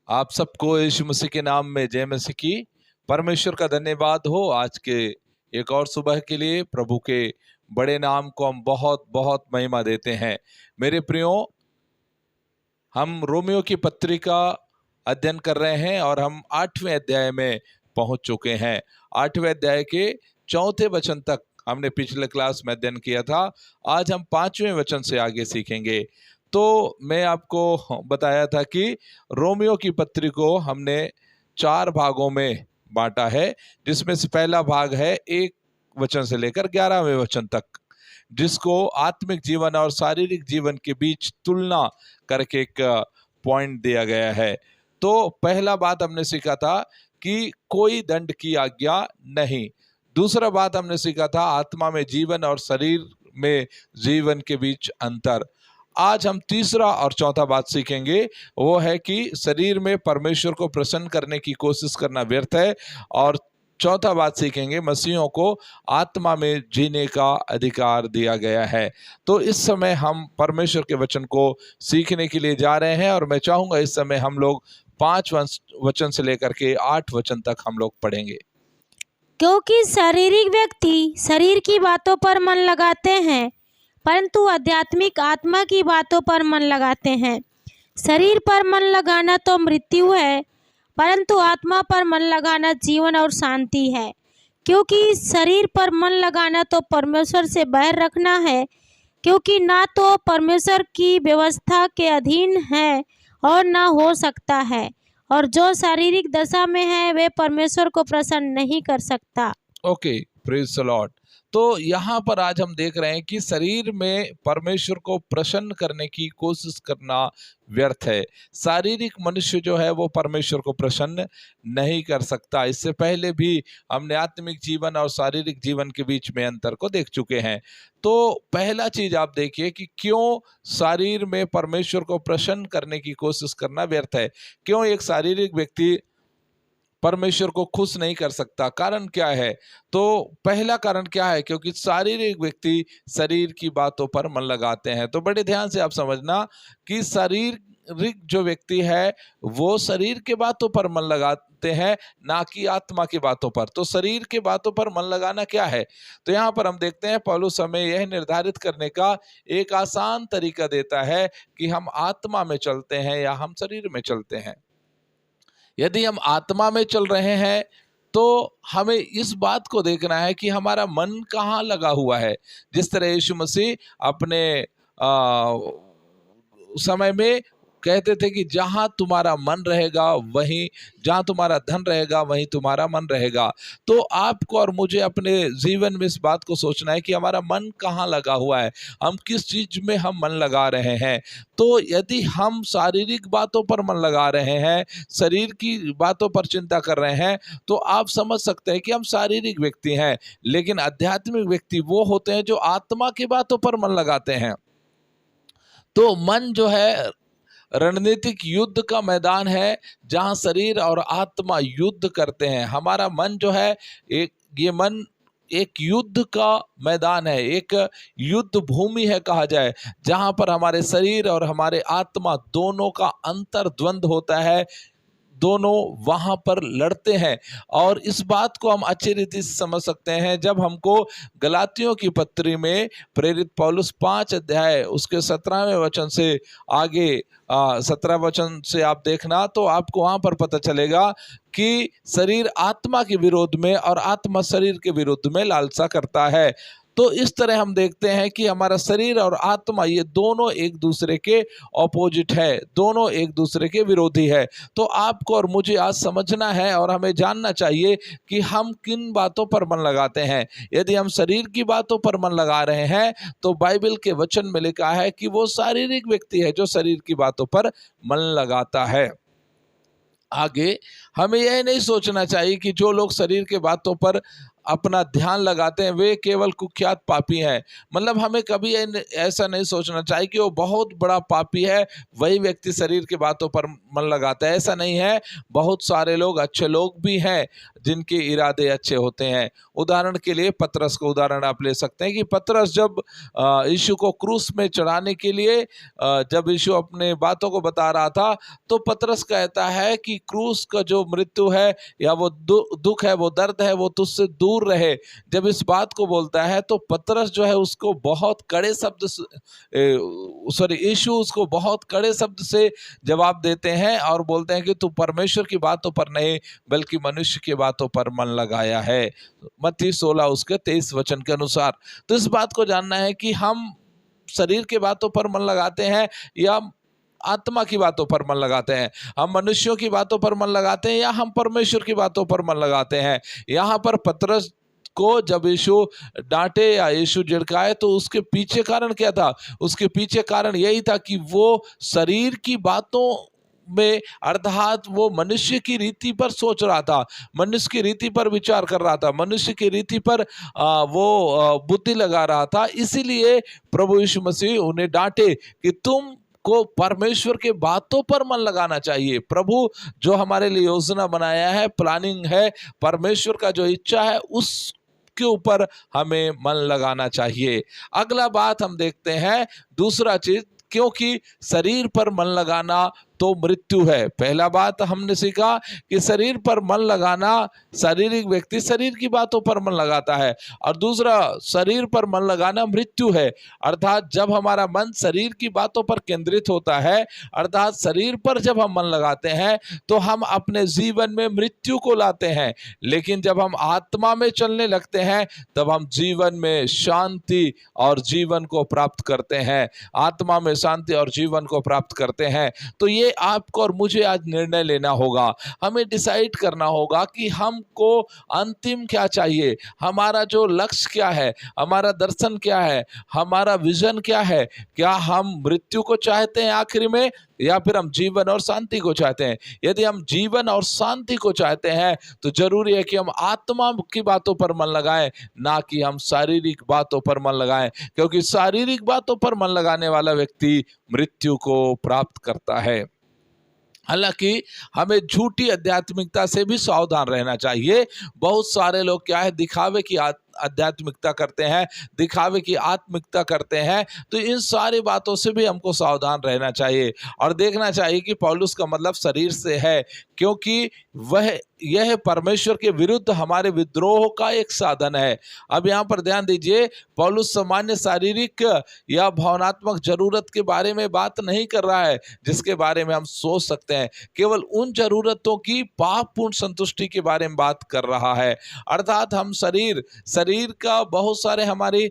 आप सबको यीशु मसीह के नाम में जय मसीह की। परमेश्वर का धन्यवाद हो आज के एक और सुबह के लिए। प्रभु के बड़े नाम को हम बहुत बहुत महिमा देते हैं। मेरे प्रियो, हम रोमियो की पत्री का अध्ययन कर रहे हैं और हम 8वें अध्याय में पहुंच चुके हैं। 8वें अध्याय के 4थे वचन तक हमने पिछले क्लास में अध्ययन किया था। आज हम 5वें वचन से आगे सीखेंगे। तो मैं आपको बताया था कि रोमियो की पत्री को हमने 4 भागों में बांटा है, जिसमें से पहला भाग है 1 वचन से लेकर 11वें वचन तक, जिसको आत्मिक जीवन और शारीरिक जीवन के बीच तुलना करके एक पॉइंट दिया गया है। तो पहला बात हमने सीखा था कि कोई दंड की आज्ञा नहीं। दूसरा बात हमने सीखा था आत्मा में जीवन और शरीर में जीवन के बीच अंतर। आज हम तीसरा और चौथा बात सीखेंगे, वो है कि शरीर में परमेश्वर को प्रसन्न करने की कोशिश करना व्यर्थ है। और चौथा बात सीखेंगे, मसीहों को आत्मा में जीने का अधिकार दिया गया है। तो इस समय हम परमेश्वर के वचन को सीखने के लिए जा रहे हैं और मैं चाहूंगा इस समय हम लोग 5 वचन से लेकर के 8 वचन तक हम लोग पढ़ेंगे। क्योंकि शारीरिक व्यक्ति शरीर की बातों पर मन लगाते हैं, परंतु आध्यात्मिक आत्मा की बातों पर मन लगाते हैं। शरीर पर मन लगाना तो मृत्यु है, परंतु आत्मा पर मन लगाना जीवन और शांति है। क्योंकि शरीर पर मन लगाना तो परमेश्वर से बैर रखना है, क्योंकि ना तो परमेश्वर की व्यवस्था के अधीन है और ना हो सकता है, और जो शारीरिक दशा में है वे परमेश्वर को प्रसन्न नहीं कर सकता। Okay, praise the Lord. तो यहाँ पर आज हम देख रहे हैं कि शरीर में परमेश्वर को प्रसन्न करने की कोशिश करना व्यर्थ है। शारीरिक मनुष्य जो है वो परमेश्वर को प्रसन्न नहीं कर सकता। इससे पहले भी हमने आत्मिक जीवन और शारीरिक जीवन के बीच में अंतर को देख चुके हैं। तो पहला चीज आप देखिए कि क्यों शरीर में परमेश्वर को प्रसन्न करने की कोशिश करना व्यर्थ है। क्यों एक शारीरिक व्यक्ति परमेश्वर को खुश नहीं कर सकता? कारण क्या है? तो पहला कारण क्या है? क्योंकि शारीरिक व्यक्ति शरीर की बातों पर मन लगाते हैं। तो बड़े ध्यान से आप समझना कि शारीरिक जो व्यक्ति है वो शरीर के बातों पर मन लगाते हैं, ना कि आत्मा की बातों पर। तो शरीर के बातों पर मन लगाना क्या है? तो यहाँ पर हम देखते हैं पौलुस हमें यह निर्धारित करने का एक आसान तरीका देता है कि हम आत्मा में चलते हैं या हम शरीर में चलते हैं। यदि हम आत्मा में चल रहे हैं तो हमें इस बात को देखना है कि हमारा मन कहाँ लगा हुआ है। जिस तरह यीशु मसीह अपने समय में कहते थे कि जहां तुम्हारा मन रहेगा वहीं, जहां तुम्हारा धन रहेगा वहीं तुम्हारा मन रहेगा। तो आपको और मुझे अपने जीवन में इस बात को सोचना है कि हमारा मन कहाँ लगा हुआ है, हम किस चीज में हम मन लगा रहे हैं। तो यदि हम शारीरिक बातों पर मन लगा रहे हैं, शरीर की बातों पर चिंता कर रहे हैं, तो आप समझ सकते हैं कि हम शारीरिक व्यक्ति हैं। लेकिन आध्यात्मिक व्यक्ति वो होते हैं जो आत्मा की बातों पर मन लगाते हैं। तो मन जो है रणनीतिक युद्ध का मैदान है, जहां शरीर और आत्मा युद्ध करते हैं। हमारा मन जो है ये मन एक युद्ध का मैदान है, एक युद्ध भूमि है कहा जाए, जहां पर हमारे शरीर और हमारे आत्मा दोनों का अंतर्द्वंद होता है। दोनों वहां पर लड़ते हैं। और इस बात को हम अच्छी रीति से समझ सकते हैं जब हमको गलातियों की पत्री में प्रेरित पौलुस 5 अध्याय उसके 17वें वचन से आगे 17 वचन से आप देखना, तो आपको वहां पर पता चलेगा कि शरीर आत्मा के विरोध में और आत्मा शरीर के विरुद्ध में लालसा करता है। तो इस तरह हम देखते हैं कि हमारा शरीर और आत्मा ये दोनों एक दूसरे के ऑपोजिट है, दोनों एक दूसरे के विरोधी है। तो आपको और मुझे आज समझना है और हमें जानना चाहिए कि हम किन बातों पर मन लगाते हैं। यदि हम शरीर की बातों पर मन लगा रहे हैं तो बाइबल के वचन में लिखा है कि वो शारीरिक व्यक्ति है जो शरीर की बातों पर मन लगाता है। आगे हमें यह नहीं सोचना चाहिए कि जो लोग शरीर के बातों पर अपना ध्यान लगाते हैं वे केवल कुख्यात पापी हैं। मतलब हमें कभी ऐसा नहीं सोचना चाहिए कि वो बहुत बड़ा पापी है वही व्यक्ति शरीर की बातों पर मन लगाता है। ऐसा नहीं है, बहुत सारे लोग अच्छे लोग भी हैं जिनके इरादे अच्छे होते हैं। उदाहरण के लिए पतरस को उदाहरण आप ले सकते हैं कि पतरस जब यीशु को क्रूस में चढ़ाने के लिए जब यीशु अपने बातों को बता रहा था, तो पतरस कहता है कि क्रूस का जो मृत्यु है या वो दुख है, वो दर्द है, वो तुझसे दूर रहे। जब इस बात को बोलता है तो पतरस जो है उसको बहुत कड़े शब्द यीशु उसको बहुत कड़े शब्द से जवाब देते हैं और बोलते हैं कि तू परमेश्वर की बातों पर नहीं बल्कि मनुष्य की बातों पर मन लगाया है, मत्ती 16 उसके 23 वचन के अनुसार। तो इस बात को जानना है कि हम शरीर की बातों पर मन लगाते हैं या आत्मा की बातों पर मन लगाते हैं, हम मनुष्यों की बातों पर मन लगाते हैं या हम परमेश्वर की बातों पर मन लगाते हैं। यहाँ पर पतरस को जब यीशु डांटे या यीशु झिड़काए तो उसके पीछे कारण क्या था? उसके पीछे कारण यही था कि वो शरीर की बातों में अर्थात वो मनुष्य की रीति पर सोच रहा था, मनुष्य की रीति पर विचार कर रहा था, मनुष्य की रीति पर वो बुद्धि लगा रहा था। इसीलिए प्रभु यीशु मसीह उन्हें डांटे कि तुम को परमेश्वर के बातों पर मन लगाना चाहिए। प्रभु जो हमारे लिए योजना बनाया है, प्लानिंग है, परमेश्वर का जो इच्छा है उस के ऊपर हमें मन लगाना चाहिए। अगला बात हम देखते हैं, दूसरा चीज, क्योंकि शरीर पर मन लगाना तो मृत्यु है। पहला बात हमने सीखा कि शरीर पर मन लगाना, शारीरिक व्यक्ति शरीर की बातों पर मन लगाता है, और दूसरा शरीर पर मन लगाना मृत्यु है। अर्थात जब हमारा मन शरीर की बातों पर केंद्रित होता है, अर्थात शरीर पर जब हम मन लगाते हैं तो हम अपने जीवन में मृत्यु को लाते हैं। लेकिन जब हम आत्मा में चलने लगते हैं तब हम जीवन में शांति और जीवन को प्राप्त करते हैं, आत्मा में शांति और जीवन को प्राप्त करते हैं। तो ये आपको और मुझे आज निर्णय लेना होगा, हमें डिसाइड करना होगा कि हमको अंतिम क्या चाहिए, हमारा जो लक्ष्य क्या है, हमारा दर्शन क्या है, हमारा विजन क्या है। क्या हम मृत्यु को चाहते हैं आखिर में, या फिर हम जीवन और शांति को चाहते हैं? यदि हम जीवन और शांति को चाहते हैं तो जरूरी है कि हम आत्मा की बातों पर मन लगाएं, ना कि हम शारीरिक बातों पर मन लगाएं, क्योंकि शारीरिक बातों पर मन लगाने वाला व्यक्ति मृत्यु को प्राप्त करता है। हालांकि हमें झूठी आध्यात्मिकता से भी सावधान रहना चाहिए। बहुत सारे लोग क्या है, दिखावे की आध्यात्मिकता करते हैं, दिखावे की आत्मिकता करते हैं। तो इन सारी बातों से भी हमको सावधान रहना चाहिए और देखना चाहिए कि पौलुस का मतलब शरीर से है, क्योंकि यह परमेश्वर के विरुद्ध हमारे विद्रोह का एक साधन है। अब यहाँ पर ध्यान दीजिए, पौलुस सामान्य शारीरिक या भावनात्मक जरूरत के बारे में बात नहीं कर रहा है जिसके बारे में हम सोच सकते हैं, केवल उन जरूरतों की पापपूर्ण संतुष्टि के बारे में बात कर रहा है। अर्थात हम शरीर का बहुत सारे हमारी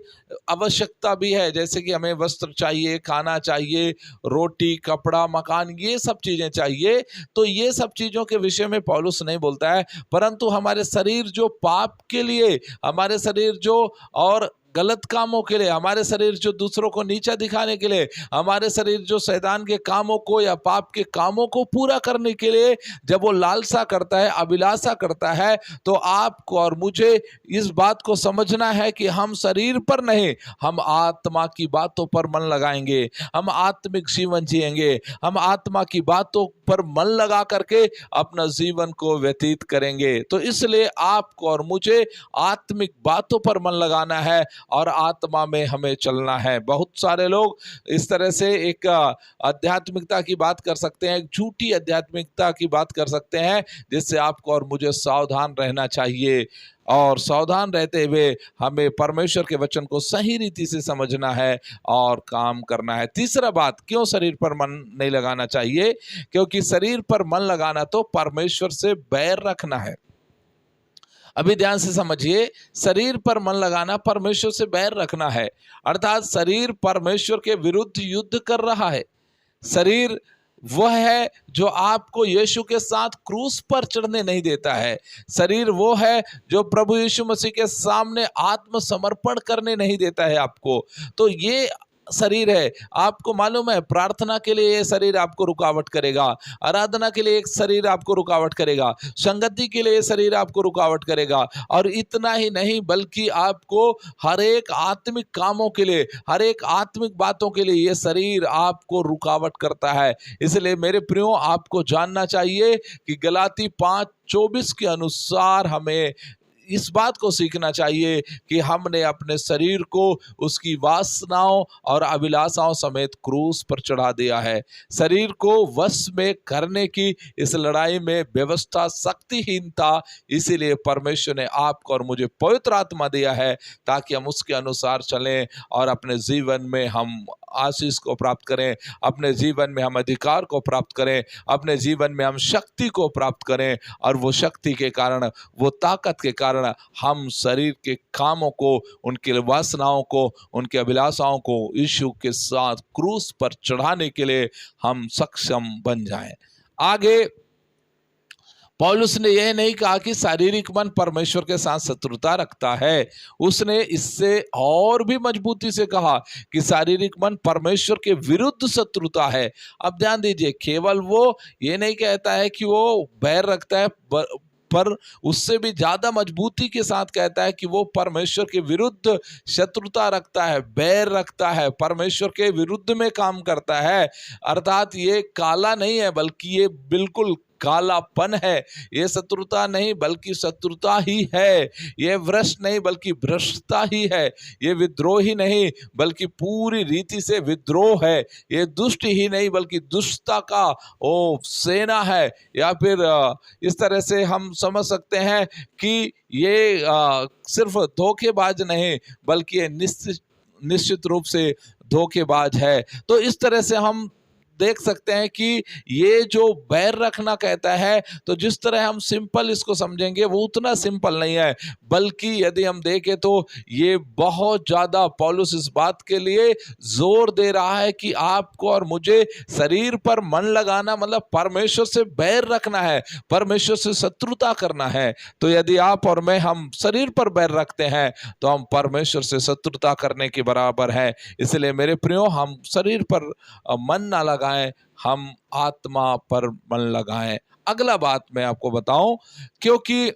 आवश्यकता भी है, जैसे कि हमें वस्त्र चाहिए, खाना चाहिए, रोटी, कपड़ा, मकान, ये सब चीजें चाहिए। तो ये सब चीजों के विषय में पौलुस नहीं बोलता है, परंतु हमारे शरीर जो पाप के लिए, हमारे शरीर जो और गलत कामों के लिए, हमारे शरीर जो दूसरों को नीचा दिखाने के लिए, हमारे शरीर जो शैतान के कामों को या पाप के कामों को पूरा करने के लिए जब वो लालसा करता है, अभिलाषा करता है, तो आपको और मुझे इस बात को समझना है कि हम शरीर पर नहीं, हम आत्मा की बातों पर मन लगाएंगे, हम आत्मिक जीवन जिएंगे, हम आत्मा की बातों पर मन लगा करके अपना जीवन को व्यतीत करेंगे। तो इसलिए आपको और मुझे आत्मिक बातों पर मन लगाना है और आत्मा में हमें चलना है। बहुत सारे लोग इस तरह से एक आध्यात्मिकता की बात कर सकते हैं, एक झूठी आध्यात्मिकता की बात कर सकते हैं, जिससे आपको और मुझे सावधान रहना चाहिए। और सावधान रहते हुए हमें परमेश्वर के वचन को सही रीति से समझना है और काम करना है। तीसरा बात, क्यों शरीर पर मन नहीं लगाना चाहिए? क्योंकि शरीर पर मन लगाना तो परमेश्वर से बैर रखना है। अभी ध्यान से समझिए, शरीर पर मन लगाना परमेश्वर से बैर रखना है, अर्थात शरीर परमेश्वर के विरुद्ध युद्ध कर रहा है। शरीर वह है जो आपको यीशु के साथ क्रूस पर चढ़ने नहीं देता है। शरीर वो है जो प्रभु यीशु मसीह के सामने आत्मसमर्पण करने नहीं देता है आपको। तो ये शरीर है, आपको मालूम है प्रार्थना के लिए ये शरीर आपको रुकावट करेगा, आराधना के लिए एक शरीर आपको रुकावट करेगा, संगति के लिए शरीर आपको रुकावट करेगा, और इतना ही नहीं बल्कि आपको हर एक आत्मिक कामों के लिए, हर एक आत्मिक बातों के लिए ये शरीर आपको रुकावट करता है। इसलिए मेरे प्रियो, आपको जानना चाहिए कि गलाती 5:24 के अनुसार हमें इस बात को सीखना चाहिए कि हमने अपने शरीर को उसकी वासनाओं और अभिलाषाओं समेत क्रूस पर चढ़ा दिया है। शरीर को वश में करने की इस लड़ाई में व्यवस्था शक्तिहीन था, इसीलिए परमेश्वर ने आपको और मुझे पवित्र आत्मा दिया है ताकि हम उसके अनुसार चलें और अपने जीवन में हम आशीष को प्राप्त करें, अपने जीवन में हम अधिकार को प्राप्त करें, अपने जीवन में हम शक्ति को प्राप्त करें, और वो शक्ति के कारण, वो ताकत के कारण हम शरीर के कामों को, उनके वासनाओं को, उनके अभिलाषाओं को यीशु के साथ क्रूस पर चढ़ाने के लिए हम सक्षम बन जाएं। आगे पौलुस ने यह नहीं कहा कि शारीरिक मन परमेश्वर के साथ शत्रुता रखता है, उसने इससे और भी मजबूती से कहा कि शारीरिक मन परमेश्वर के विरुद्ध शत्रुता है। अब ध्यान दीजिए, केवल वो ये नहीं कहता है कि वो बैर रखता है, पर उससे भी ज्यादा मजबूती के साथ कहता है कि वो परमेश्वर के विरुद्ध शत्रुता रखता है, बैर रखता है, परमेश्वर के विरुद्ध में काम करता है। अर्थात ये काला नहीं है बल्कि ये बिल्कुल कालापन है। ये शत्रुता नहीं बल्कि शत्रुता ही है। ये भ्रष्ट नहीं बल्कि भ्रष्टता ही है। ये विद्रोही नहीं बल्कि पूरी रीति से विद्रोह है। ये दुष्ट ही नहीं बल्कि दुष्टता का सेना है। या फिर इस तरह से हम समझ सकते हैं कि ये सिर्फ धोखेबाज नहीं बल्कि ये निश्चित रूप से धोखेबाज है। तो इस तरह से हम देख सकते हैं कि ये जो बैर रखना कहता है, तो जिस तरह हम सिंपल इसको समझेंगे वो उतना सिंपल नहीं है, बल्कि यदि हम देखें तो ये बहुत ज़्यादा पौलुस इस बात के लिए जोर दे रहा है कि आपको और मुझे शरीर पर मन लगाना मतलब परमेश्वर से बैर रखना है, परमेश्वर से शत्रुता करना है। तो यदि आप और मैं हम शरीर पर बैर रखते हैं तो हम परमेश्वर से शत्रुता करने के बराबर है। इसलिए मेरे प्रियो, हम शरीर पर मन ना लगाएं, हम आत्मा पर मन लगाएं। अगला बात मैं आपको बताऊं, क्योंकि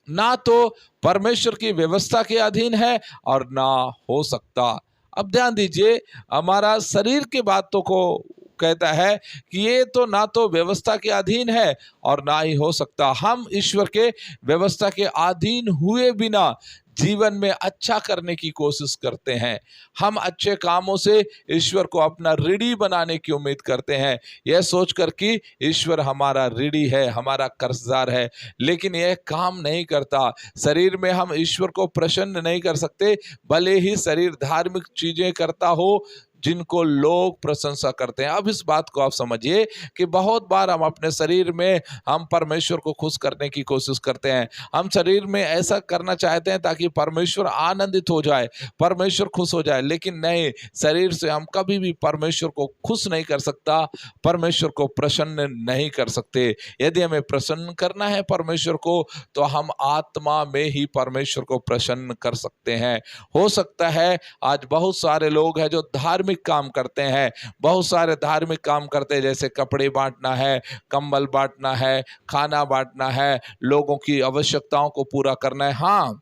ना तो परमेश्वर की व्यवस्था के अधीन है और ना हो सकता। अब ध्यान दीजिए, हमारा शरीर की बातों को कहता है कि ये तो ना तो व्यवस्था के अधीन है और ना ही हो सकता। हम ईश्वर के व्यवस्था के अधीन हुए बिना जीवन में अच्छा करने की कोशिश करते हैं। हम अच्छे कामों से ईश्वर को अपना ऋणी बनाने की उम्मीद करते हैं, यह सोचकर कि ईश्वर हमारा ऋणी है, हमारा कर्जदार है। लेकिन यह काम नहीं करता। शरीर में हम ईश्वर को प्रसन्न नहीं कर सकते, भले ही शरीर धार्मिक चीजें करता हो जिनको लोग प्रशंसा करते हैं। अब इस बात को आप समझिए कि बहुत बार हम अपने शरीर में हम परमेश्वर को खुश करने की कोशिश करते हैं। हम शरीर में ऐसा करना चाहते हैं ताकि परमेश्वर आनंदित हो जाए, परमेश्वर खुश हो जाए, लेकिन नहीं, शरीर से हम कभी भी परमेश्वर को खुश नहीं कर सकता, परमेश्वर को प्रसन्न नहीं कर सकते। यदि हमें प्रसन्न करना है परमेश्वर को, तो हम आत्मा में ही परमेश्वर को प्रसन्न कर सकते हैं। हो सकता है आज बहुत सारे लोग हैं जो धार्मिक काम करते हैं, बहुत सारे धार्मिक काम करते हैं, जैसे कपड़े बांटना है, कंबल बांटना है, खाना बांटना है, लोगों की आवश्यकताओं को पूरा करना है। हाँ,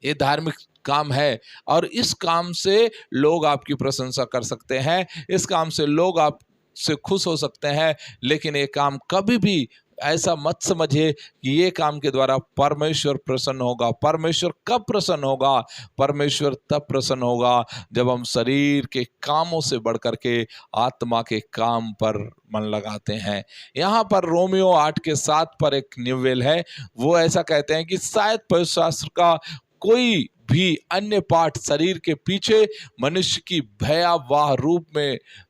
ये धार्मिक काम है और इस काम से लोग आपकी प्रशंसा कर सकते हैं, इस काम से लोग आपसे खुश हो सकते हैं, लेकिन ये काम कभी भी ऐसा मत समझिए कि ये काम के द्वारा परमेश्वर प्रसन्न होगा। परमेश्वर कब प्रसन्न होगा? परमेश्वर तब प्रसन्न होगा जब हम शरीर के कामों से बढ़कर के आत्मा के काम पर मन लगाते हैं। यहाँ पर रोमियो 8:7 पर एक निवेल है, वो ऐसा कहते हैं कि शायद पवित्र शास्त्र का कोई भी अन्य पाठ शरीर के पीछे मनुष्य की भयावह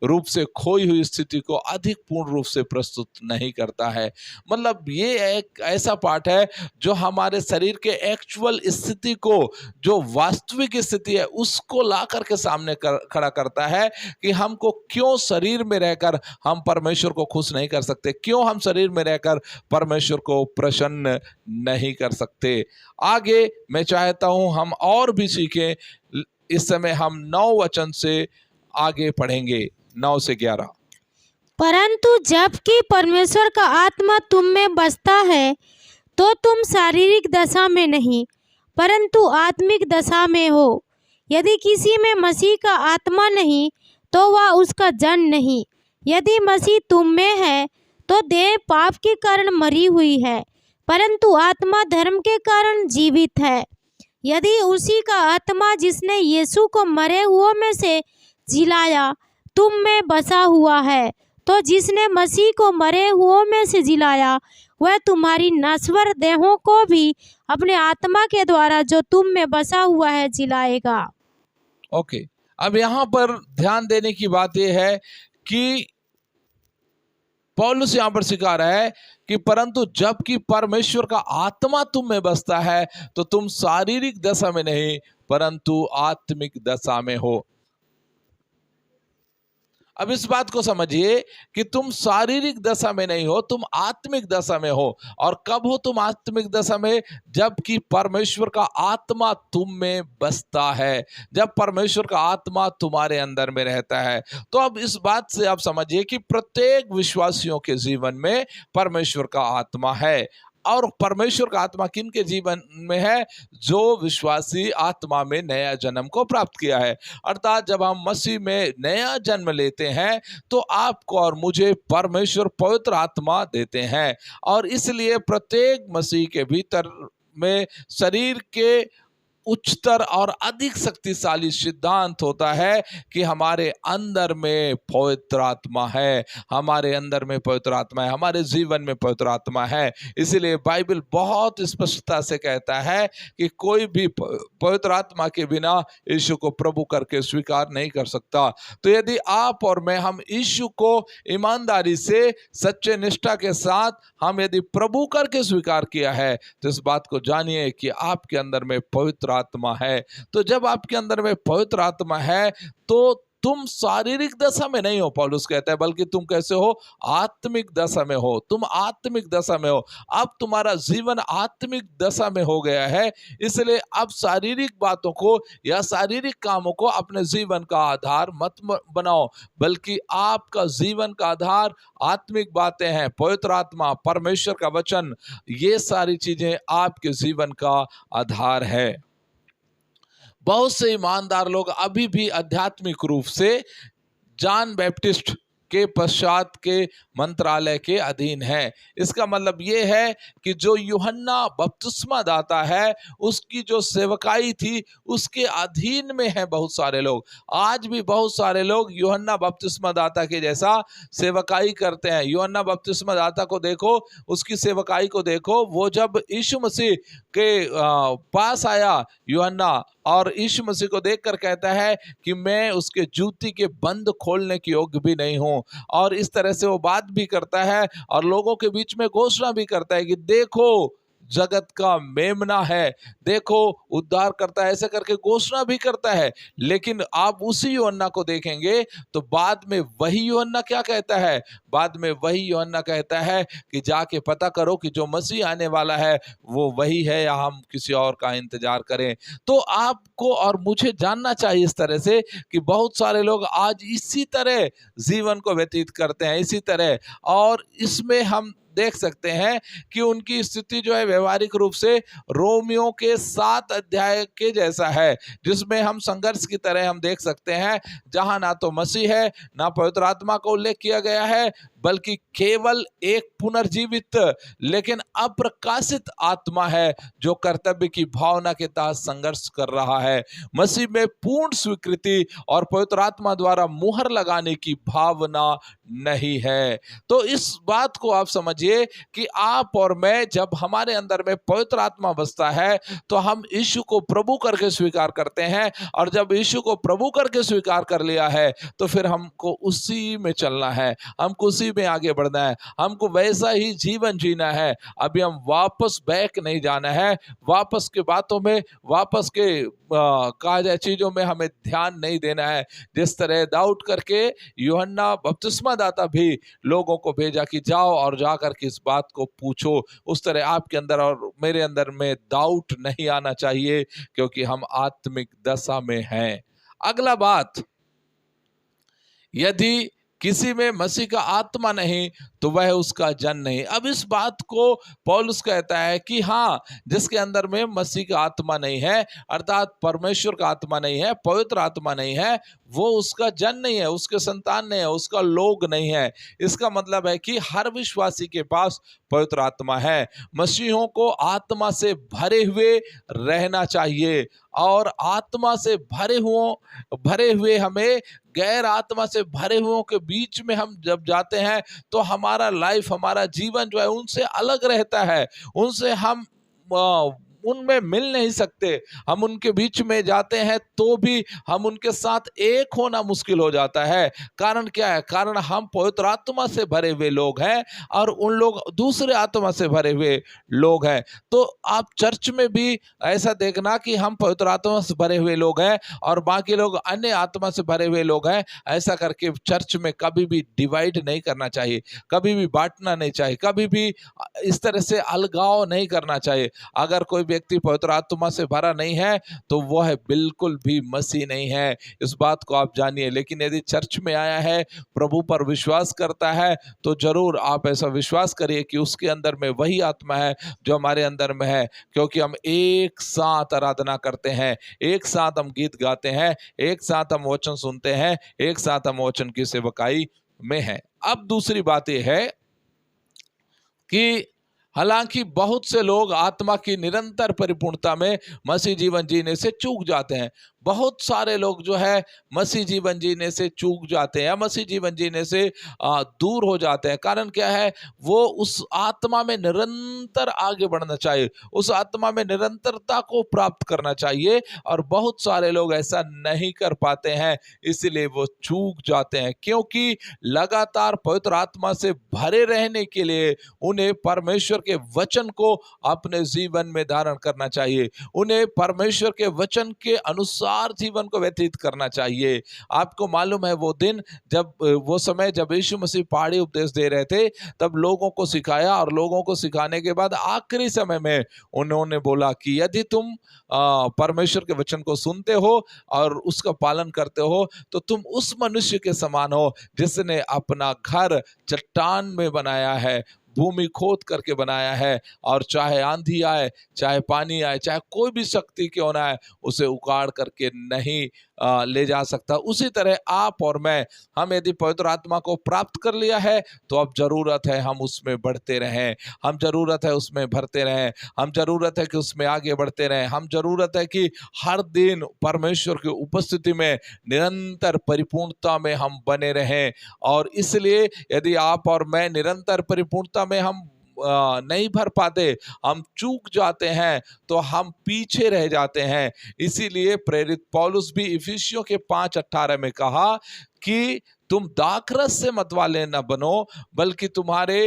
रूप से खोई हुई स्थिति को अधिक पूर्ण रूप से प्रस्तुत नहीं करता है। मतलब ये एक ऐसा पाठ है जो हमारे शरीर के एक्चुअल स्थिति को, जो वास्तविक स्थिति है, उसको ला करके सामने खड़ा करता है कि हमको क्यों शरीर में रहकर हम परमेश्वर को खुश नहीं कर सकते, क्यों हम शरीर में रहकर परमेश्वर को प्रसन्न नहीं कर सकते। आगे मैं चाहता हूं हम और भी सीखें। इस समय हम 9 वचन से आगे पढ़ेंगे, 9 से 11। परंतु जबकि परमेश्वर का आत्मा तुम में बसता है तो तुम शारीरिक दशा में नहीं परंतु आत्मिक दशा में हो। यदि किसी में मसीह का आत्मा नहीं तो वह उसका जन नहीं। यदि मसीह तुम में है तो देह पाप के कारण मरी हुई है परंतु आत्मा धर्म के कारण जीवित है। यदि उसी का आत्मा जिसने यीशु को मरे हुओं में से जिलाया तुम में बसा हुआ है तो जिसने मसीह को मरे हुओं में से जिलाया वह तुम्हारी नश्वर देहों को भी अपने आत्मा के द्वारा जो तुम में बसा हुआ है जिलाएगा। ओके, अब यहाँ पर ध्यान देने की बात यह है कि पौलुस यहाँ पर सिखा रहा है कि परंतु जबकि परमेश्वर का आत्मा तुम में बसता है तो तुम शारीरिक दशा में नहीं परंतु आत्मिक दशा में हो। अब इस बात को समझिए कि तुम शारीरिक दशा में नहीं हो, तुम आत्मिक दशा में हो। और कब हो तुम आत्मिक दशा में? जबकि परमेश्वर का आत्मा तुम में बसता है, जब परमेश्वर का आत्मा तुम्हारे अंदर में रहता है। तो अब इस बात से आप समझिए कि प्रत्येक विश्वासियों के जीवन में परमेश्वर का आत्मा है। और परमेश्वर का आत्मा किन के जीवन में है? जो विश्वासी आत्मा में नया जन्म को प्राप्त किया है। अर्थात जब हम मसीह में नया जन्म लेते हैं तो आपको और मुझे परमेश्वर पवित्र आत्मा देते हैं। और इसलिए प्रत्येक मसीह के भीतर में शरीर के उच्चतर और अधिक शक्तिशाली सिद्धांत होता है कि हमारे अंदर में पवित्र आत्मा है, हमारे अंदर में पवित्र आत्मा है, हमारे जीवन में पवित्र आत्मा है। इसलिए बाइबल बहुत स्पष्टता से कहता है कि कोई भी पवित्र आत्मा के बिना यीशु को प्रभु करके स्वीकार नहीं कर सकता। तो यदि आप और मैं हम यीशु को ईमानदारी से सच्चे निष्ठा के साथ हम यदि प्रभु करके स्वीकार किया है तो इस बात को जानिए कि आपके अंदर में पवित्र आत्मा है। तो जब आपके अंदर में पवित्र आत्मा है तो तुम शारीरिक दशा में नहीं हो, पौलुस कहता है, बल्कि तुम कैसे हो? आत्मिक दशा में हो। तुम आत्मिक दशा में हो। अब तुम्हारा जीवन आत्मिक दशा में हो गया है। इसलिए अब शारीरिक बातों को या शारीरिक कामों को अपने जीवन का आधार मत बनाओ, बल्कि आपका जीवन का आधार आत्मिक बातें हैं, पवित्र आत्मा, परमेश्वर का वचन, ये सारी चीजें आपके जीवन का आधार है। बहुत से ईमानदार लोग अभी भी आध्यात्मिक रूप से जॉन बैप्टिस्ट के पश्चात के मंत्रालय के अधीन है। इसका मतलब ये है कि जो यूहन्ना बपतिस्मा दाता है उसकी जो सेवकाई थी उसके अधीन में है बहुत सारे लोग। आज भी बहुत सारे लोग यूहन्ना बपतिस्मा दाता के जैसा सेवकाई करते हैं। यूहन्ना बपतिस्मा दाता को देखो, उसकी सेवकाई को देखो। वो जब यीशु मसीह के पास आया यूहन्ना, और यीशु मसीह को देखकर कहता है कि मैं उसके जूती के बंद खोलने के योग्य भी नहीं हूं। और इस तरह से वो बात भी करता है और लोगों के बीच में घोषणा भी करता है कि देखो जगत का मेमना है, देखो उद्धार करता है, ऐसे करके घोषणा भी करता है। लेकिन आप उसी यूहन्ना को देखेंगे तो बाद में वही यूहन्ना क्या कहता है? बाद में वही यूहन्ना कहता है कि जाके पता करो कि जो मसीह आने वाला है वो वही है या हम किसी और का इंतजार करें। तो आपको और मुझे जानना चाहिए इस तरह से कि बहुत सारे लोग आज इसी तरह जीवन को व्यतीत करते हैं, इसी तरह। और इसमें हम देख सकते हैं कि उनकी स्थिति जो है व्यवहारिक रूप से रोमियो के 7 अध्याय के जैसा है, जिसमें हम संघर्ष की तरह हम देख सकते हैं, जहां ना तो मसीह है ना पवित्र आत्मा का उल्लेख किया गया है, बल्कि केवल एक पुनर्जीवित लेकिन अप्रकाशित आत्मा है जो कर्तव्य की भावना के तहत संघर्ष कर रहा है। मसीह में पूर्ण स्वीकृति और पवित्र आत्मा द्वारा मुहर लगाने की भावना नहीं है। तो इस बात को आप समझिए कि आप और मैं जब हमारे अंदर में पवित्र आत्मा बसता है तो हम यीशु को प्रभु करके स्वीकार करते हैं, और जब यीशु को प्रभु करके स्वीकार कर लिया है तो फिर हमको उसी में चलना है, हमको उसी में आगे बढ़ना है, हमको वैसा ही जीवन जीना है। अभी हम वापस बैक नहीं जाना है, वापस के बातों में, वापस के कहा जाए चीज़ों में हमें ध्यान नहीं देना है। जिस तरह दाऊद करके यूहन्ना बपतिस्मा दाता भी लोगों को भेजा कि जाओ और जाकर के इस बात को पूछो, उस तरह आपके अंदर और मेरे अंदर में डाउट नहीं आना चाहिए, क्योंकि हम आत्मिक दशा में हैं। अगला बात, यदि किसी में मसीह का आत्मा नहीं तो वह उसका जन नहीं। अब इस बात को पौलुस कहता है कि हाँ, जिसके अंदर में मसीह का आत्मा नहीं है, अर्थात परमेश्वर का आत्मा नहीं है, पवित्र आत्मा नहीं है, वो उसका जन नहीं है, उसके संतान नहीं है, उसका लोग नहीं है। इसका मतलब है कि हर विश्वासी के पास पवित्र आत्मा है। मसीहों को आत्मा से भरे हुए रहना चाहिए, और आत्मा से भरे हुए हमें गैर आत्मा से भरे हुओं के बीच में हम जब जाते हैं तो हमारा लाइफ, हमारा जीवन जो है उनसे अलग रहता है। उनसे हम उनमें मिल नहीं सकते। हम उनके बीच में जाते हैं तो भी हम उनके साथ एक होना मुश्किल हो जाता है। कारण क्या है? कारण हम पवित्र आत्मा से भरे हुए लोग हैं और उन लोग दूसरे आत्मा से भरे हुए लोग हैं। तो आप चर्च में भी ऐसा देखना कि हम पवित्र आत्मा से भरे हुए लोग हैं और बाकी लोग अन्य आत्मा से भरे हुए लोग हैं। ऐसा करके चर्च में कभी भी डिवाइड नहीं करना चाहिए, कभी भी बांटना नहीं चाहिए, कभी भी इस तरह से अलगाव नहीं करना चाहिए। अगर कोई व्यक्ति पवित्र आत्मा से भरा नहीं है तो वह बिल्कुल भी मसीह नहीं है, इस बात को आप जानिए। लेकिन यदि चर्च में आया है, प्रभु पर विश्वास करता है, तो जरूर आप ऐसा विश्वास करिए कि उसके अंदर में वही आत्मा है जो हमारे अंदर में है, क्योंकि हम एक साथ आराधना करते हैं, एक साथ हम गीत गाते हैं, एक साथ हम वचन सुनते हैं, एक साथ हम वचन की सेवकाई में हैं। अब दूसरी बात यह है कि हालांकि बहुत से लोग आत्मा की निरंतर परिपूर्णता में मसीह जीवन जीने से चूक जाते हैं। बहुत सारे लोग जो है मसीह जीवन जीने से चूक जाते हैं, मसीह जीवन जीने से दूर हो जाते हैं। कारण क्या है? वो उस आत्मा में निरंतर आगे बढ़ना चाहिए, उस आत्मा में निरंतरता को प्राप्त करना चाहिए, और बहुत सारे लोग ऐसा नहीं कर पाते हैं, इसलिए वो चूक जाते हैं। क्योंकि लगातार पवित्र आत्मा से भरे रहने के लिए उन्हें परमेश्वर के वचन को अपने जीवन में धारण करना चाहिए, उन्हें परमेश्वर के वचन के अनुसार जीवन को व्यतीत करना चाहिए। आपको मालूम है वो दिन जब, वो समय जब यीशु मसीह पहाड़ी उपदेश दे रहे थे, तब लोगों को सिखाया, और लोगों को सिखाने के बाद आखिरी समय में उन्होंने बोला कि यदि तुम परमेश्वर के वचन को सुनते हो और उसका पालन करते हो तो तुम उस मनुष्य के समान हो जिसने अपना घर चट्टान में बनाया है, भूमि खोद करके बनाया है, और चाहे आंधी आए, चाहे पानी आए, चाहे कोई भी शक्ति क्यों ना आए, उसे उखाड़ करके नहीं ले जा सकता। उसी तरह आप और मैं, हम यदि पवित्र आत्मा को प्राप्त कर लिया है तो अब जरूरत है हम उसमें बढ़ते रहें, हम जरूरत है उसमें भरते रहें, हम जरूरत है कि उसमें आगे बढ़ते रहें, हम जरूरत है कि हर दिन परमेश्वर की उपस्थिति में निरंतर परिपूर्णता में हम बने रहें। और इसलिए यदि आप और मैं निरंतर परिपूर्णता में हम नहीं भर पाते, हम चूक जाते हैं, तो हम पीछे रह जाते हैं। इसीलिए प्रेरित पौलुस भी इफिसियों के 5:18 में कहा कि तुम दाखरस से मतवाले न बनो, बल्कि तुम्हारे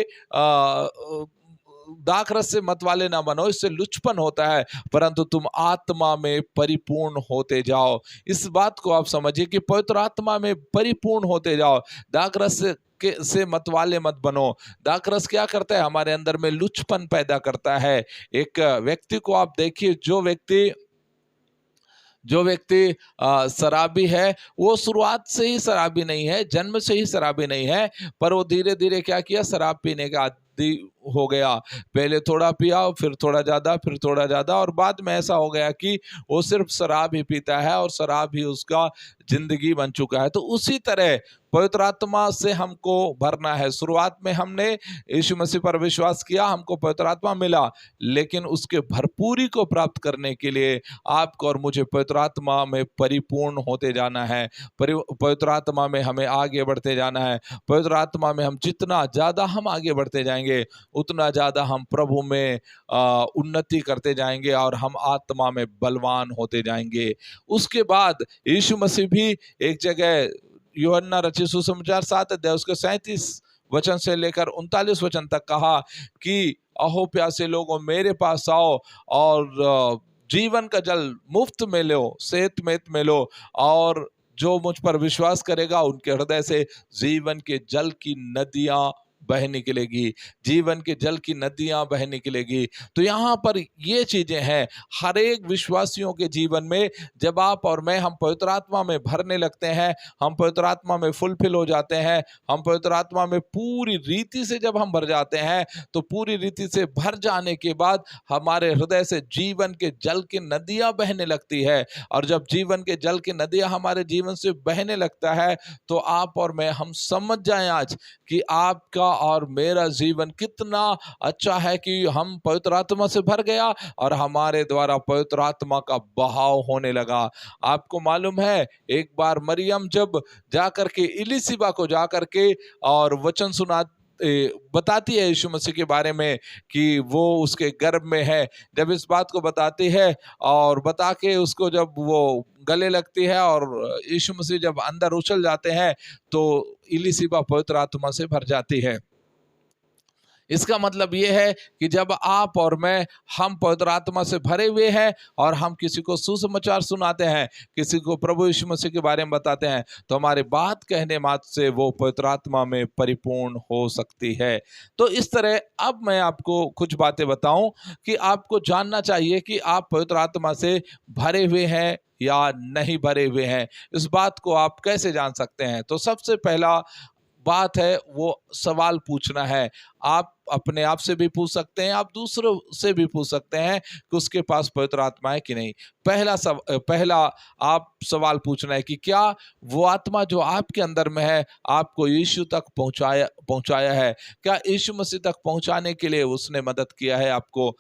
दाखरस से मतवाले ना बनो, इससे लुचपन होता है, परंतु तुम आत्मा में परिपूर्ण होते जाओ। इस बात को आप समझिए कि पवित्र आत्मा में परिपूर्ण होते जाओ, दाखरस से मतवाले मत बनो। दाखरस क्या करता है? हमारे अंदर में लुचपन पैदा करता है। एक व्यक्ति को आप देखिए, जो व्यक्ति शराबी है, वो शुरुआत से ही शराबी नहीं है, जन्म से ही शराबी नहीं है, पर वो धीरे धीरे क्या किया? शराब पीने का आदी हो गया। पहले थोड़ा पिया, फिर थोड़ा ज़्यादा, फिर थोड़ा ज़्यादा, और बाद में ऐसा हो गया कि वो सिर्फ शराब ही पीता है और शराब ही उसका जिंदगी बन चुका है। तो उसी तरह पवित्र आत्मा से हमको भरना है। शुरुआत में हमने यीशु मसीह पर विश्वास किया, हमको पवित्र आत्मा मिला, लेकिन उसके भरपूरी को प्राप्त करने के लिए आपको और मुझे पवित्र आत्मा में परिपूर्ण होते जाना है। पवित्र आत्मा में हमें आगे बढ़ते जाना है। पवित्र आत्मा में हम जितना ज़्यादा हम आगे बढ़ते जाएंगे, उतना ज़्यादा हम प्रभु में उन्नति करते जाएंगे और हम आत्मा में बलवान होते जाएंगे। उसके बाद यीशु मसीह भी एक जगह यूहन्ना रचित सुसमाचार 7 अध्याय उसके 37 वचन से लेकर 39 वचन तक कहा कि अहो प्यासे लोगों मेरे पास आओ और जीवन का जल मुफ्त में लो, सेत में लो, और जो मुझ पर विश्वास करेगा उनके हृदय से जीवन के जल की नदियां बह निकलेगी, जीवन के जल की नदियां बह निकलेगी। तो यहाँ पर ये चीजें हैं हर एक विश्वासियों के जीवन में। जब आप और मैं हम पवित्र आत्मा में भरने लगते हैं, हम पवित्र आत्मा में फुलफिल हो जाते हैं, हम पवित्र आत्मा में पूरी रीति से जब हम भर जाते हैं, तो पूरी रीति से भर जाने के बाद हमारे हृदय से जीवन के जल की नदियां बहने लगती है। और जब जीवन के जल की नदियां हमारे जीवन से बहने लगता है, तो आप और मैं हम समझ जाएं आज कि आपका और मेरा जीवन कितना अच्छा है कि हम पवित्र आत्मा से भर गया और हमारे द्वारा पवित्र आत्मा का बहाव होने लगा। आपको मालूम है, एक बार मरियम जब जाकर के इलिसिबा को जाकर के और वचन बताती है यीशु मसीह के बारे में कि वो उसके गर्भ में है, जब इस बात को बताती है और बता के उसको जब वो गले लगती है और यीशु मसीह जब अंदर उछल जाते हैं, तो इलिसिबा पवित्र आत्मा से भर जाती है। इसका मतलब ये है कि जब आप और मैं हम पवित्र आत्मा से भरे हुए हैं और हम किसी को सुसमाचार सुनाते हैं, किसी को प्रभु यीशु मसीह के बारे में बताते हैं, तो हमारे बात कहने मात्र से वो पवित्र आत्मा में परिपूर्ण हो सकती है। तो इस तरह अब मैं आपको कुछ बातें बताऊं कि आपको जानना चाहिए कि आप पवित्र आत्मा से भरे हुए हैं या नहीं भरे हुए हैं। इस बात को आप कैसे जान सकते हैं? तो सबसे पहला बात है वो सवाल पूछना है। आप अपने आप से भी पूछ सकते हैं, आप दूसरों से भी पूछ सकते हैं कि उसके पास पवित्र आत्मा है कि नहीं। पहला आप सवाल पूछना है कि क्या वो आत्मा जो आपके अंदर में है आपको यीशु तक पहुंचाया है? क्या यीशु मसीह तक पहुंचाने के लिए उसने मदद किया है आपको?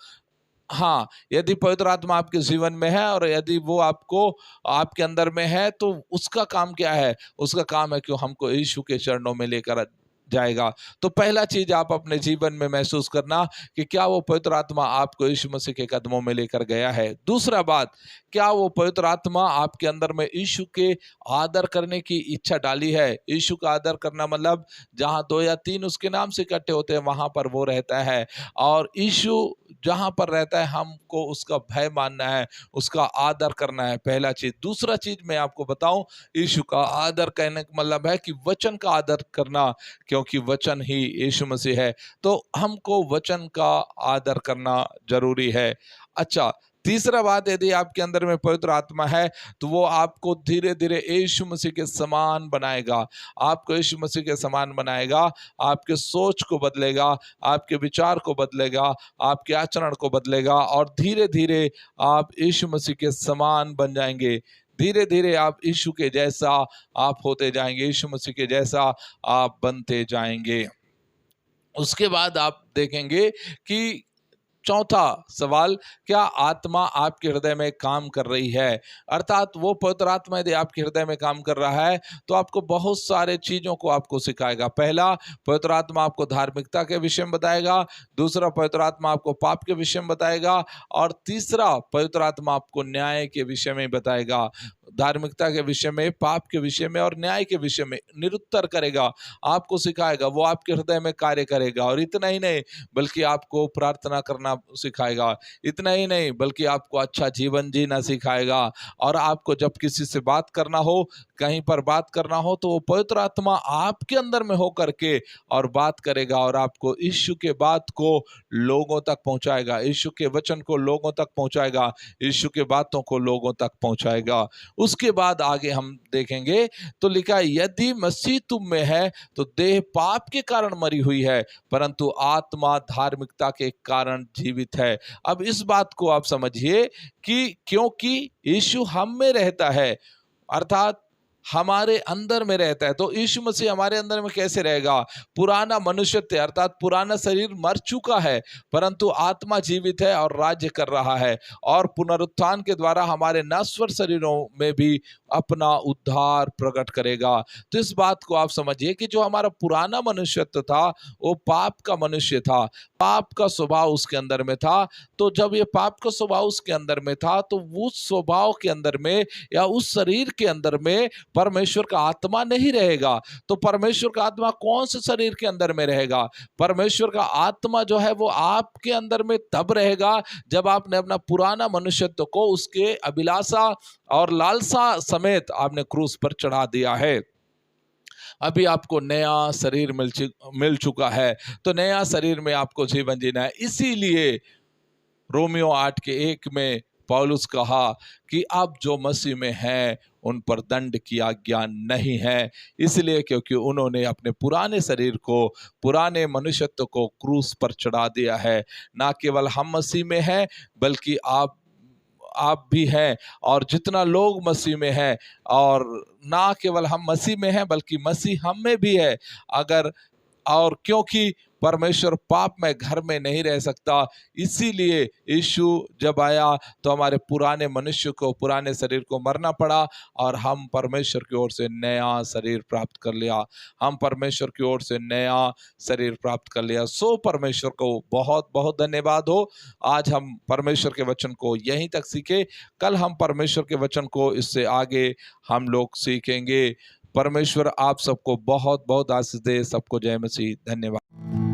हाँ, यदि पवित्र आत्मा आपके जीवन में है और यदि वो आपके अंदर में है, तो उसका काम क्या है? उसका काम है कि हमको यीशु के चरणों में लेकर जाएगा। तो पहला चीज आप अपने जीवन में महसूस करना कि क्या वो पवित्र आत्मा आपको यीशु मसीह के कदमों में लेकर गया है। दूसरा बात, क्या वो पवित्र आत्मा आपके अंदर में यीशु के आदर करने की इच्छा डाली है? यीशु का आदर करना मतलब जहाँ 2 या 3 उसके नाम से इकट्ठे होते हैं वहां पर वो रहता है, और यीशु जहां पर रहता है हमको उसका भय मानना है, उसका आदर करना है, पहला चीज। दूसरा चीज मैं आपको बताऊं, यीशु का आदर कहने का मतलब है कि वचन का आदर करना, क्योंकि वचन ही यीशु मसीह है, तो हमको वचन का आदर करना जरूरी है। अच्छा, तीसरा बात, यदि आपके अंदर में पवित्र आत्मा है तो वो आपको धीरे धीरे यीशु मसीह के समान बनाएगा, आपको यीशु मसीह के समान बनाएगा, आपके सोच को बदलेगा, आपके विचार को बदलेगा, आपके आचरण को बदलेगा, और धीरे धीरे आप यीशु मसीह के समान बन जाएंगे। धीरे धीरे आप यीशु के जैसा आप होते जाएंगे, यीशु मसीह के जैसा आप बनते जाएंगे। उसके बाद आप देखेंगे कि चौथा सवाल, क्या आत्मा आपके हृदय में काम कर रही है? अर्थात वो पवित्र आत्मा यदि आपके हृदय में काम कर रहा है तो आपको बहुत सारे चीजों को आपको सिखाएगा। पहला, पवित्र आत्मा आपको धार्मिकता के विषय में बताएगा। दूसरा, पवित्र आत्मा आपको पाप के विषय में बताएगा। और तीसरा, पवित्र आत्मा आपको न्याय के विषय में बताएगा। धार्मिकता के विषय में, पाप के विषय में और न्याय के विषय में निरुत्तर करेगा, आपको सिखाएगा, वो आपके हृदय में कार्य करेगा। और इतना ही नहीं बल्कि आपको प्रार्थना करना सिखाएगा, इतना ही नहीं बल्कि आपको अच्छा जीवन जीना सिखाएगा। और आपको जब किसी से बात करना हो, कहीं पर बात करना हो, तो वो पवित्र आत्मा आपके अंदर में हो करके और बात करेगा और आपको यीशु के बात को लोगों तक पहुंचाएगा, यीशु के वचन को लोगों तक पहुंचाएगा, यीशु के बातों को लोगों तक पहुंचाएगा। उसके बाद आगे हम देखेंगे तो लिखा है, यदि मसीह तुम में है तो देह पाप के कारण मरी हुई है परंतु आत्मा धार्मिकता के कारण जीवित है। अब इस बात को आप समझिए कि क्योंकि यीशु हम में रहता है, अर्थात हमारे अंदर में रहता है, तो यीशु मसीह हमारे अंदर में कैसे रहेगा? पुराना मनुष्य अर्थात पुराना शरीर मर चुका है परंतु आत्मा जीवित है और राज्य कर रहा है, और पुनरुत्थान के द्वारा हमारे नश्वर शरीरों में भी अपना उद्धार प्रकट करेगा। तो इस बात को आप समझिए कि जो हमारा पुराना मनुष्यत्व था वो पाप का मनुष्य था, पाप का स्वभाव उसके अंदर में था। तो जब ये पाप का स्वभाव उसके अंदर में था तो उस स्वभाव के अंदर में या उस शरीर के अंदर में परमेश्वर का आत्मा नहीं रहेगा। तो परमेश्वर का आत्मा कौन से शरीर के अंदर में रहेगा? परमेश्वर का आत्मा जो है वो आपके अंदर में तब रहेगा जब आपने अपना पुराना मनुष्यत्व को उसके अभिलाषा और लालसा समेत आपने क्रूस पर चढ़ा दिया है। अभी आपको नया शरीर मिल चुका है, तो नया शरीर में आपको जीवन जीना है। इसीलिए रोमियो 8:1 में पौलुस कहा कि अब जो मसीह में हैं उन पर दंड की आज्ञा नहीं है, इसलिए क्योंकि उन्होंने अपने पुराने शरीर को, पुराने मनुष्यत्व को क्रूस पर चढ़ा दिया है। ना केवल हम मसीह में हैं बल्कि आप भी हैं, और जितना लोग मसीह में हैं, और ना केवल हम मसीह में हैं बल्कि मसीह हम में भी है। अगर और क्योंकि परमेश्वर पाप में घर में नहीं रह सकता, इसीलिए यीशु जब आया तो हमारे पुराने मनुष्य को, पुराने शरीर को मरना पड़ा और हम परमेश्वर की ओर से नया शरीर प्राप्त कर लिया। हम परमेश्वर की ओर से नया शरीर प्राप्त कर लिया। सो परमेश्वर को बहुत बहुत धन्यवाद हो। आज हम परमेश्वर के वचन को यहीं तक सीखे, कल हम परमेश्वर के वचन को इससे आगे हम लोग सीखेंगे। परमेश्वर आप सबको बहुत बहुत आशीष दे। सबको जय मसीह। धन्यवाद।